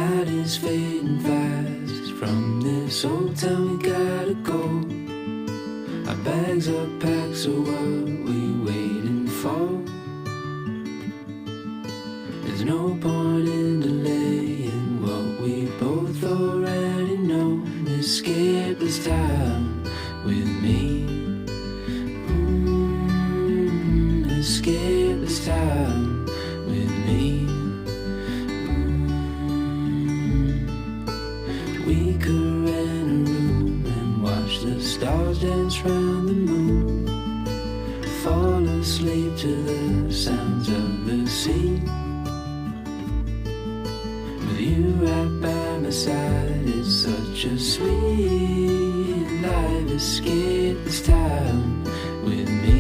night is fading fast. From this old town we gotta go. Our bags are packed, so what we waiting for? There's no point in delaying what we both already know. Escape this time with me. Escape this time with me. We could rent a room and watch the stars dance round the moon. Fall asleep to the sounds of the sea. With you right by my side, it's such a sweet life. Escape this time with me.